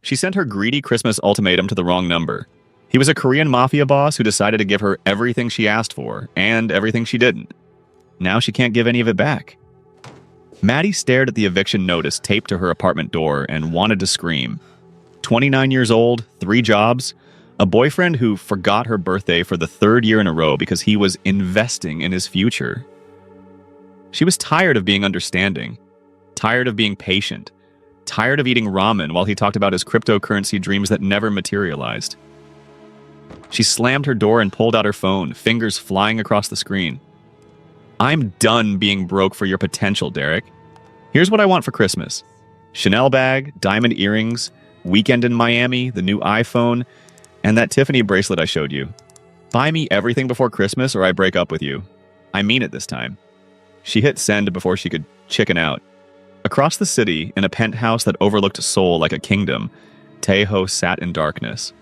She sent her greedy Christmas ultimatum to the wrong number. He was a Korean Mafia boss who decided to give her everything she asked for, and everything she didn't. Now she can't give any of it back. Maddie stared at the eviction notice taped to her apartment door and wanted to scream. 29 years old, 3 jobs, a boyfriend who forgot her birthday for the 3rd year in a row because he was investing in his future. She was tired of being understanding, tired of being patient, tired of eating ramen while he talked about his cryptocurrency dreams that never materialized. She slammed her door and pulled out her phone, fingers flying across the screen. I'm done being broke for your potential, Derek. Here's what I want for Christmas. Chanel bag, diamond earrings, weekend in Miami, the new iPhone, and that Tiffany bracelet I showed you. Buy me everything before Christmas or I break up with you. I mean it this time. She hit send before she could chicken out. Across the city, in a penthouse that overlooked Seoul like a kingdom, Taeho sat in darkness.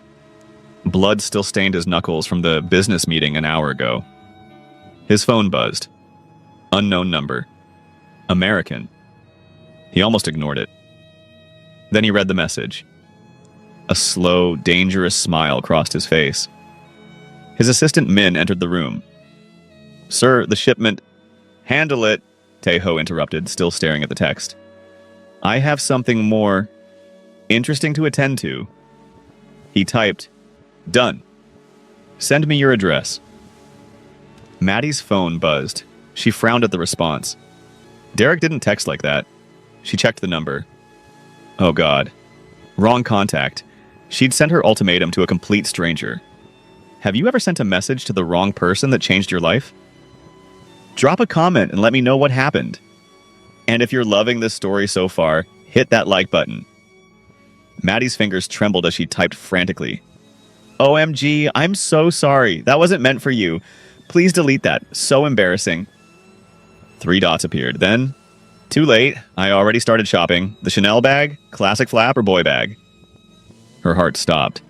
Blood still stained his knuckles from the business meeting an hour ago. His phone buzzed. Unknown number. American. He almost ignored it. Then he read the message. A slow, dangerous smile crossed his face. His assistant Min entered the room. Sir, the shipment... Handle it, Taeho interrupted, still staring at the text. I have something more interesting to attend to. He typed, Done. Send me your address. Maddie's phone buzzed. She frowned at the response. Derek didn't text like that. She checked the number. Oh God. Wrong contact. She'd sent her ultimatum to a complete stranger. Have you ever sent a message to the wrong person that changed your life? Drop a comment and let me know what happened. And if you're loving this story so far, hit that like button. Maddie's fingers trembled as she typed frantically. OMG, I'm so sorry. That wasn't meant for you. Please delete that. So embarrassing. 3 dots appeared. Then, too late. I already started shopping. The Chanel bag, classic flap, or boy bag? Her heart stopped.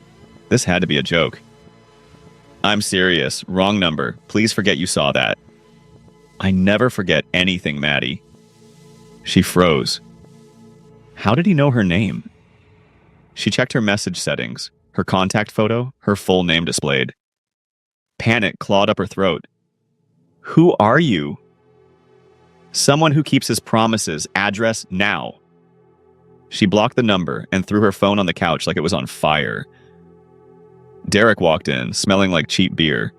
This had to be a joke. I'm serious. Wrong number. Please forget you saw that. I never forget anything, Maddie. She froze. How did he know her name? She checked her message settings, her contact photo, her full name displayed. Panic clawed up her throat. Who are you? Someone who keeps his promises. Address now. She blocked the number and threw her phone on the couch like it was on fire. Derek walked in, smelling like cheap beer.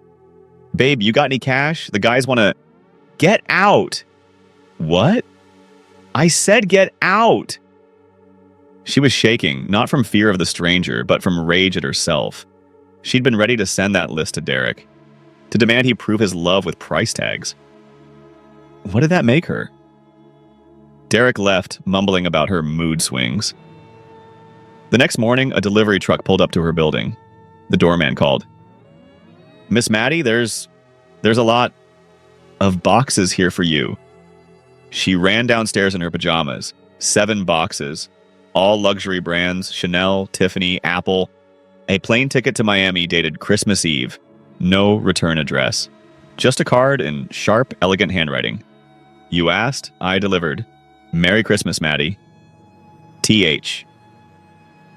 Babe, you got any cash? The guys want to... Get out! What? I said get out! She was shaking, not from fear of the stranger, but from rage at herself. She'd been ready to send that list to Derek, to demand he prove his love with price tags. What did that make her? Derek left, mumbling about her mood swings. The next morning, a delivery truck pulled up to her building. The doorman called. Miss Maddie, there's a lot of boxes here for you. She ran downstairs in her pajamas. 7 boxes. All luxury brands, Chanel, Tiffany, Apple. A plane ticket to Miami dated Christmas Eve. No return address. Just a card in sharp, elegant handwriting. You asked, I delivered. Merry Christmas, Maddie. T.H.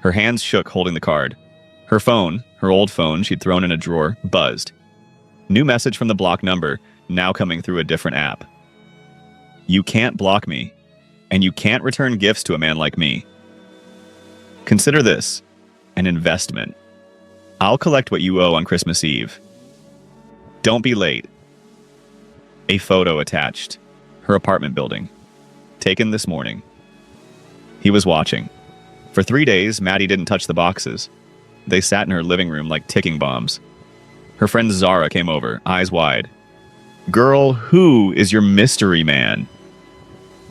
Her hands shook holding the card. Her phone, her old phone she'd thrown in a drawer, buzzed. New message from the blocked number, now coming through a different app. You can't block me, and you can't return gifts to a man like me. Consider this an investment. I'll collect what you owe on Christmas Eve. Don't be late. A photo attached. Her apartment building. Taken this morning. He was watching. For 3 days, Maddie didn't touch the boxes. They sat in her living room like ticking bombs. Her friend Zara came over, eyes wide. Girl, who is your mystery man?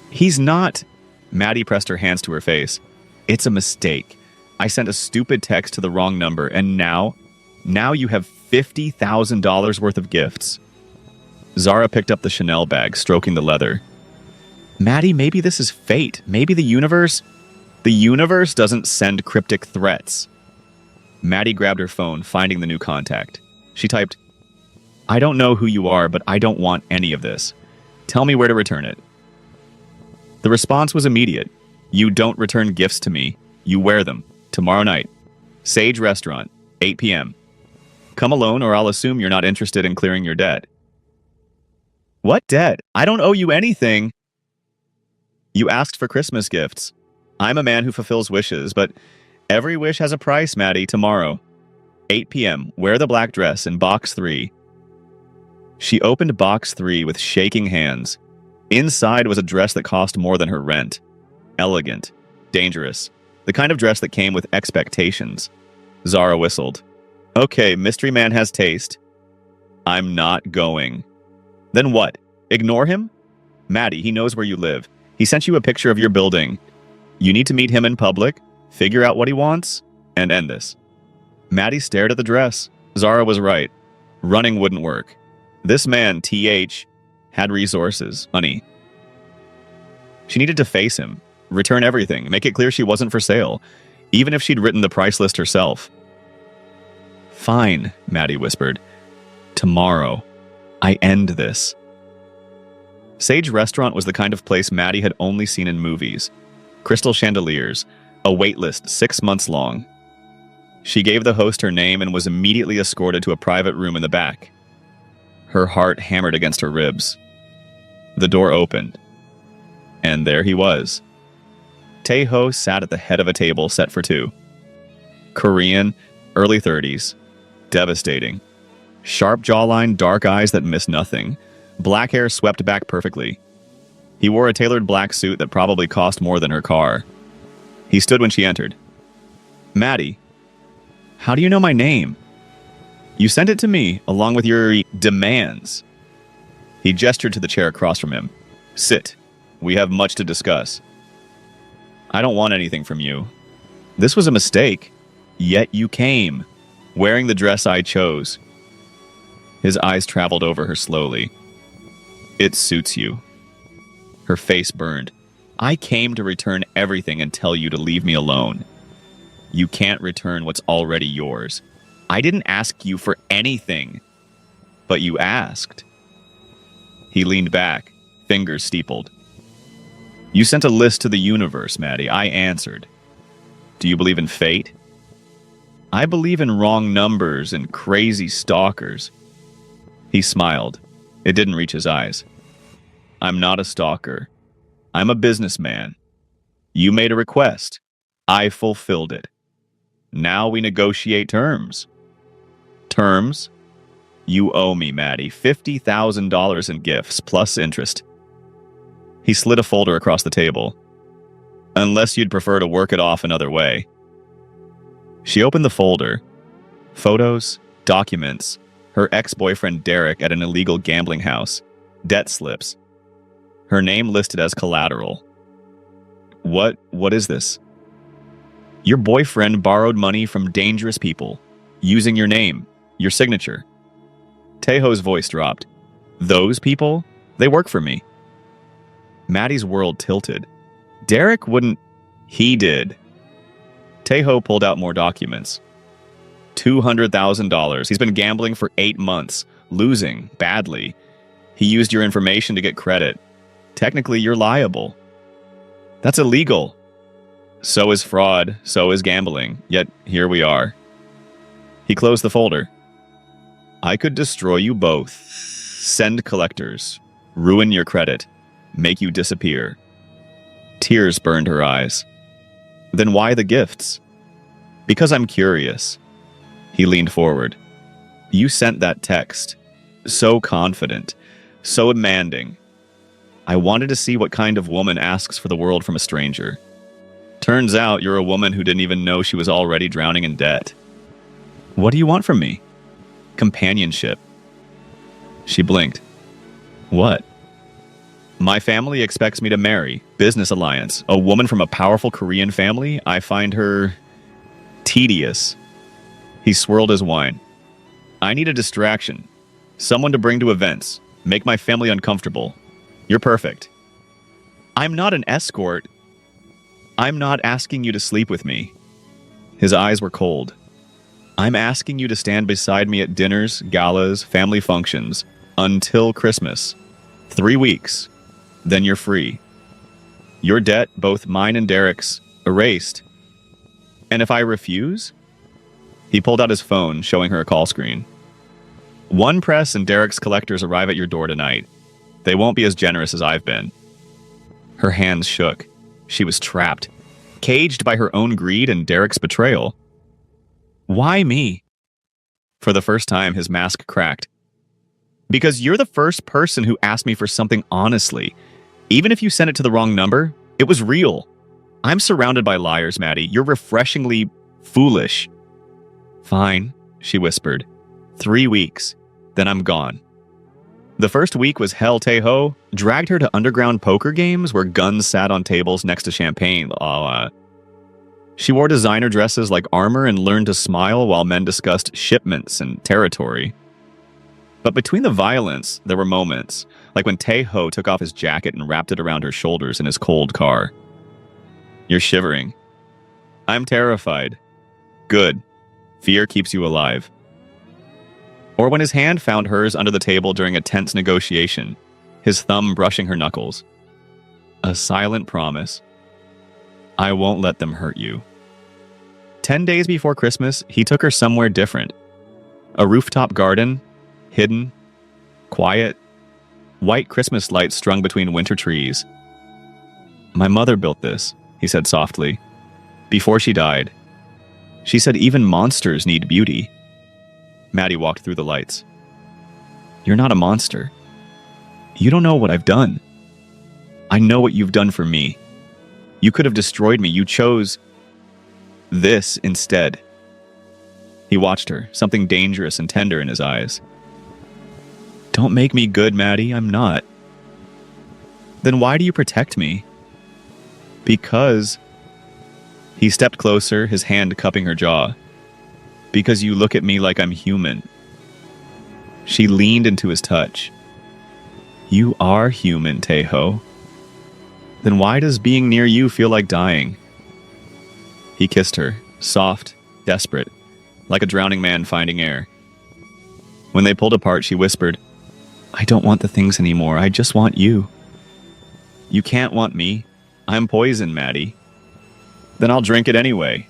He's not. Maddie pressed her hands to her face. It's a mistake. I sent a stupid text to the wrong number, and now you have $50,000 worth of gifts. Zara picked up the Chanel bag, stroking the leather. Maddie, maybe this is fate. Maybe the universe doesn't send cryptic threats. Maddie grabbed her phone, finding the new contact. She typed, I don't know who you are, but I don't want any of this. Tell me where to return it. The response was immediate. You don't return gifts to me. You wear them. Tomorrow night. Sage Restaurant, 8 p.m. Come alone or I'll assume you're not interested in clearing your debt. What debt? I don't owe you anything. You asked for Christmas gifts. I'm a man who fulfills wishes, but every wish has a price, Maddie. Tomorrow, 8 p.m. Wear the black dress in box 3. She opened box 3 with shaking hands. Inside was a dress that cost more than her rent. Elegant, dangerous, the kind of dress that came with expectations. Zara whistled. Okay, mystery man has taste. I'm not going. Then what? Ignore him? Maddie, he knows where you live. He sent you a picture of your building. You need to meet him in public, figure out what he wants, and end this. Maddie stared at the dress. Zara was right. Running wouldn't work. This man, TH, had resources, money. She needed to face him, return everything, make it clear she wasn't for sale, even if she'd written the price list herself. Fine, Maddie whispered. Tomorrow, I end this. Sage Restaurant was the kind of place Maddie had only seen in movies. Crystal chandeliers, a wait list 6 months long. She gave the host her name and was immediately escorted to a private room in the back. Her heart hammered against her ribs. The door opened, and there he was. Tae-ho sat at the head of a table set for 2. Korean, early 30s. Devastating. Sharp jawline, dark eyes that miss nothing. Black hair swept back perfectly. He wore a tailored black suit that probably cost more than her car. He stood when she entered. Maddie, how do you know my name? You sent it to me, along with your demands. He gestured to the chair across from him. Sit. We have much to discuss. I don't want anything from you. This was a mistake. Yet you came, wearing the dress I chose. His eyes traveled over her slowly. It suits you. Her face burned. I came to return everything and tell you to leave me alone. You can't return what's already yours. I didn't ask you for anything, but you asked. He leaned back, fingers steepled. You sent a list to the universe, Maddie. I answered. Do you believe in fate? I believe in wrong numbers and crazy stalkers. He smiled. It didn't reach his eyes. I'm not a stalker. I'm a businessman. You made a request. I fulfilled it. Now we negotiate terms. Terms? You owe me, Maddie, $50,000 in gifts, plus interest. He slid a folder across the table. Unless you'd prefer to work it off another way. She opened the folder. Photos, documents, her ex-boyfriend Derek at an illegal gambling house, debt slips. Her name listed as collateral. What is this? Your boyfriend borrowed money from dangerous people, using your name, your signature. Tae-ho's voice dropped. Those people? They work for me. Maddie's world tilted. Derek wouldn't... He did. Tae-ho pulled out more documents. $200,000. He's been gambling for 8 months, losing badly. He used your information to get credit. Technically, you're liable. That's illegal. So is fraud, so is gambling, yet here we are. He closed the folder. I could destroy you both. Send collectors. Ruin your credit. Make you disappear. Tears burned her eyes. Then why the gifts? Because I'm curious. He leaned forward. You sent that text. So confident. So demanding. I wanted to see what kind of woman asks for the world from a stranger. Turns out you're a woman who didn't even know she was already drowning in debt. What do you want from me? Companionship. She blinked. What? My family expects me to marry. Business alliance. A woman from a powerful Korean family? I find her... tedious. He swirled his wine. I need a distraction. Someone to bring to events. Make my family uncomfortable. You're perfect. I'm not an escort. I'm not asking you to sleep with me. His eyes were cold. I'm asking you to stand beside me at dinners, galas, family functions, until Christmas. 3 weeks. Then you're free. Your debt, both mine and Derek's, erased. And if I refuse? He pulled out his phone, showing her a call screen. One press and Derek's collectors arrive at your door tonight. They won't be as generous as I've been. Her hands shook. She was trapped, caged by her own greed and Derek's betrayal. Why me? For the first time, his mask cracked. Because you're the first person who asked me for something honestly. Even if you sent it to the wrong number, it was real. I'm surrounded by liars, Maddie. You're refreshingly foolish. Fine, she whispered. 3 weeks. Then I'm gone. The first week was hell. Taeho dragged her to underground poker games where guns sat on tables next to champagne. She wore designer dresses like armor and learned to smile while men discussed shipments and territory. But between the violence, there were moments, like when Taeho took off his jacket and wrapped it around her shoulders in his cold car. You're shivering. I'm terrified. Good. Fear keeps you alive. Or when his hand found hers under the table during a tense negotiation, his thumb brushing her knuckles. A silent promise. I won't let them hurt you. 10 days before Christmas, he took her somewhere different. A rooftop garden, hidden, quiet, white Christmas lights strung between winter trees. My mother built this, he said softly, before she died. She said even monsters need beauty. Maddie walked through the lights. You're not a monster. You don't know what I've done. I know what you've done for me. You could have destroyed me. You chose this instead. He watched her, something dangerous and tender in his eyes. Don't make me good, Maddie. I'm not. Then why do you protect me? Because... He stepped closer, his hand cupping her jaw. Because you look at me like I'm human. She leaned into his touch. You are human, Taeho. Then why does being near you feel like dying? He kissed her, soft, desperate, like a drowning man finding air. When they pulled apart, she whispered, I don't want the things anymore. I just want you. You can't want me. I'm poison, Maddie. Then I'll drink it anyway.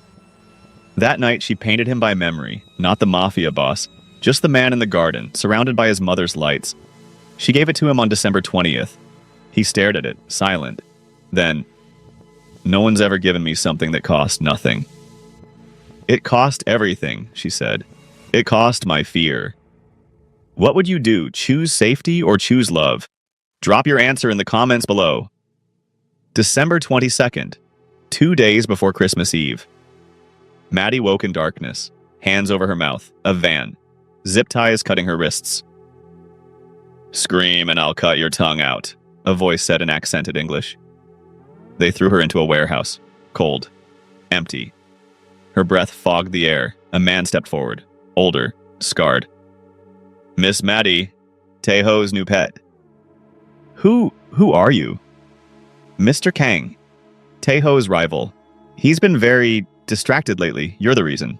That night, she painted him by memory, not the Mafia boss, just the man in the garden, surrounded by his mother's lights. She gave it to him on December 20th. He stared at it, silent. Then, no one's ever given me something that cost nothing. It cost everything, she said. It cost my fear. What would you do? Choose safety or choose love? Drop your answer in the comments below. December 22nd, 2 days before Christmas Eve. Maddie woke in darkness, hands over her mouth, a van, zip ties cutting her wrists. Scream and I'll cut your tongue out, a voice said in accented English. They threw her into a warehouse, cold, empty. Her breath fogged the air. A man stepped forward, older, scarred. Miss Maddie, Taeho's new pet. Who are you? Mr. Kang, Taeho's rival. He's been very distracted lately. You're the reason.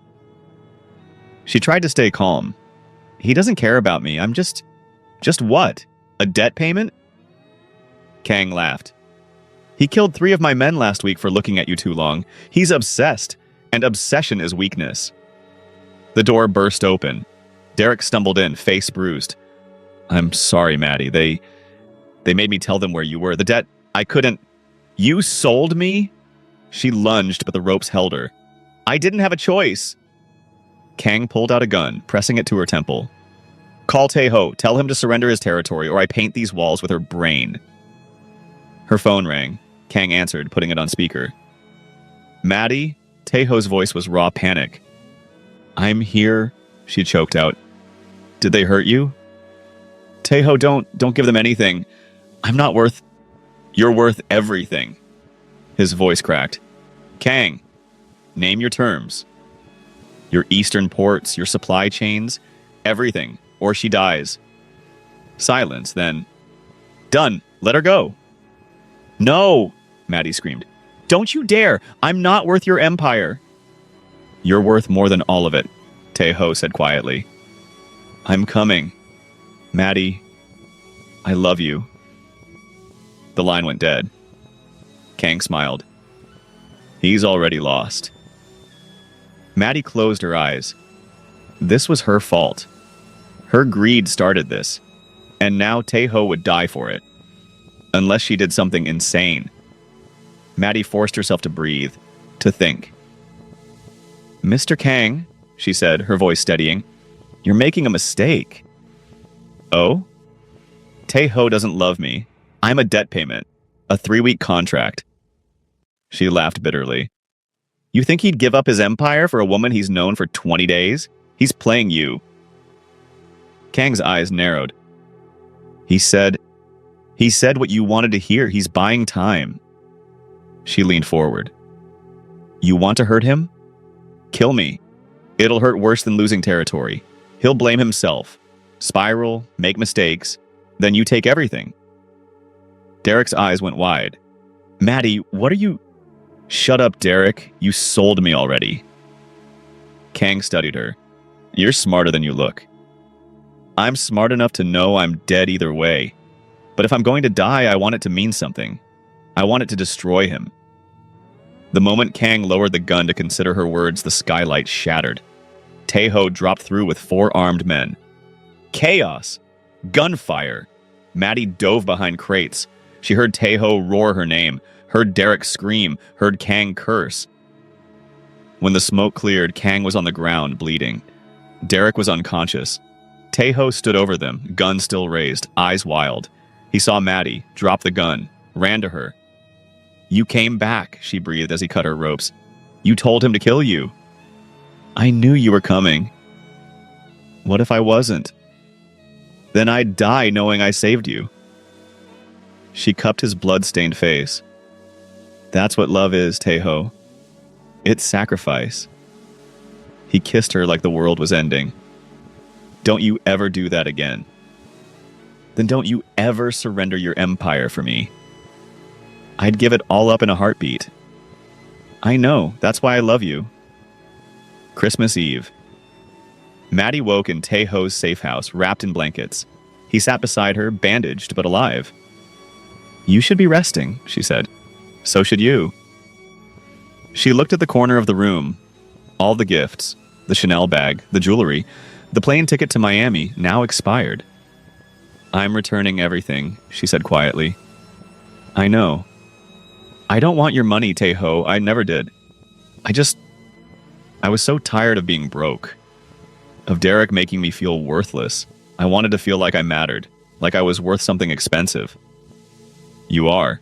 She tried to stay calm. He doesn't care about me. I'm just what? A debt payment? Kang laughed. He killed 3 of my men last week for looking at you too long. He's obsessed, and obsession is weakness. The door burst open. Derek stumbled in, face bruised. I'm sorry, Maddie. They made me tell them where you were. The debt, I couldn't. You sold me? She lunged, but the ropes held her. I didn't have a choice. Kang pulled out a gun, pressing it to her temple. Call Taeho. Tell him to surrender his territory, or I paint these walls with her brain. Her phone rang. Kang answered, putting it on speaker. Maddie? Taeho's voice was raw panic. I'm here, she choked out. Did they hurt you? Taeho, don't give them anything. I'm not worth... You're worth everything. His voice cracked. Kang, name your terms. Your eastern ports, your supply chains, everything, or she dies. Silence, then. Done. Let her go. No, Maddie screamed. Don't you dare. I'm not worth your empire. You're worth more than all of it, Taeho said quietly. I'm coming. Maddie, I love you. The line went dead. Kang smiled. He's already lost. Maddie closed her eyes. This was her fault. Her greed started this, and now Taeho would die for it. Unless she did something insane. Maddie forced herself to breathe, to think. "Mr. Kang," she said, her voice steadying, "you're making a mistake." "Oh?" "Taeho doesn't love me. I'm a debt payment. A 3-week contract." She laughed bitterly. "You think he'd give up his empire for a woman he's known for 20 days? He's playing you." Kang's eyes narrowed. He said what you wanted to hear. He's buying time." She leaned forward. "You want to hurt him? Kill me. It'll hurt worse than losing territory. He'll blame himself. Spiral, make mistakes. Then you take everything." Derek's eyes went wide. "Maddie, what are you—" "Shut up, Derek. You sold me already." Kang studied her. "You're smarter than you look." "I'm smart enough to know I'm dead either way. But if I'm going to die, I want it to mean something. I want it to destroy him." The moment Kang lowered the gun to consider her words, the skylight shattered. Taeho dropped through with 4 armed men. Chaos! Gunfire! Maddie dove behind crates. She heard Taeho roar her name, heard Derek scream, heard Kang curse. When the smoke cleared, Kang was on the ground, bleeding. Derek was unconscious. Taeho stood over them, gun still raised, eyes wild. He saw Maddie, dropped the gun, ran to her. "You came back," she breathed as he cut her ropes. "You told him to kill you." "I knew you were coming." "What if I wasn't?" "Then I'd die knowing I saved you." She cupped his blood-stained face. "That's what love is, Taeho. It's sacrifice." He kissed her like the world was ending. "Don't you ever do that again." "Then don't you ever surrender your empire for me." "I'd give it all up in a heartbeat." "I know. That's why I love you." Christmas Eve. Maddie woke in Taeho's safe house, wrapped in blankets. He sat beside her, bandaged but alive. "You should be resting," she said. "So should you." She looked at the corner of the room. All the gifts, the Chanel bag, the jewelry, the plane ticket to Miami, now expired. "I'm returning everything," she said quietly. "I know. I don't want your money, Taeho. I never did. I was so tired of being broke. Of Derek making me feel worthless. I wanted to feel like I mattered, like I was worth something expensive." "You are."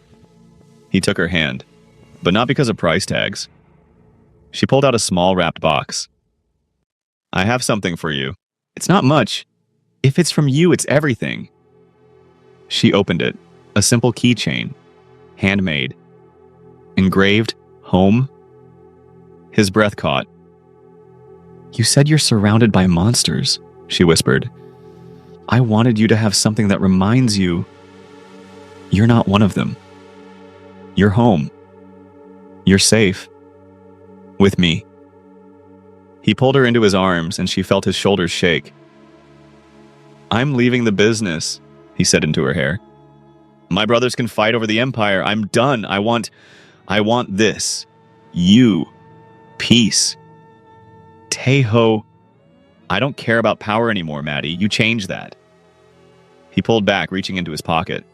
He took her hand, but not because of price tags. She pulled out a small wrapped box. "I have something for you. It's not much. If it's from you, it's everything." She opened it, a simple keychain, handmade. Engraved, home. His breath caught. "You said you're surrounded by monsters," she whispered. "I wanted you to have something that reminds you you're not one of them. You're home. You're safe. With me." He pulled her into his arms, and she felt his shoulders shake. "I'm leaving the business," he said into her hair. "My brothers can fight over the empire. I'm done. I want this. You. Peace. Taeho. I don't care about power anymore, Maddie. You changed that." He pulled back, reaching into his pocket.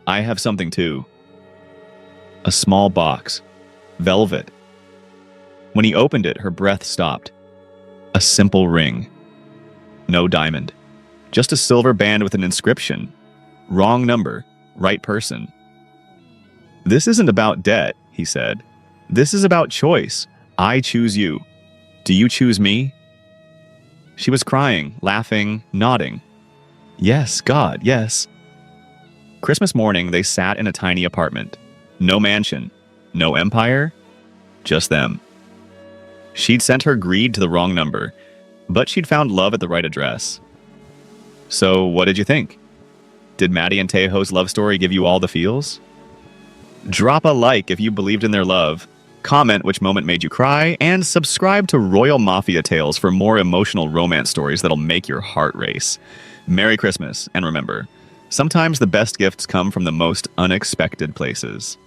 "I have something too." A small box. Velvet. When he opened it, her breath stopped. A simple ring. No diamond. Just a silver band with an inscription. Wrong number. Right person. "This isn't about debt," he said. "This is about choice. I choose you. Do you choose me?" She was crying, laughing, nodding. "Yes, God, yes." Christmas morning, they sat in a tiny apartment. No mansion. No empire. Just them. She'd sent her greed to the wrong number, but she'd found love at the right address. So, what did you think? Did Maddie and Taeho's love story give you all the feels? Drop a like if you believed in their love, comment which moment made you cry, and subscribe to Royal Mafia Tales for more emotional romance stories that'll make your heart race. Merry Christmas, and remember, sometimes the best gifts come from the most unexpected places.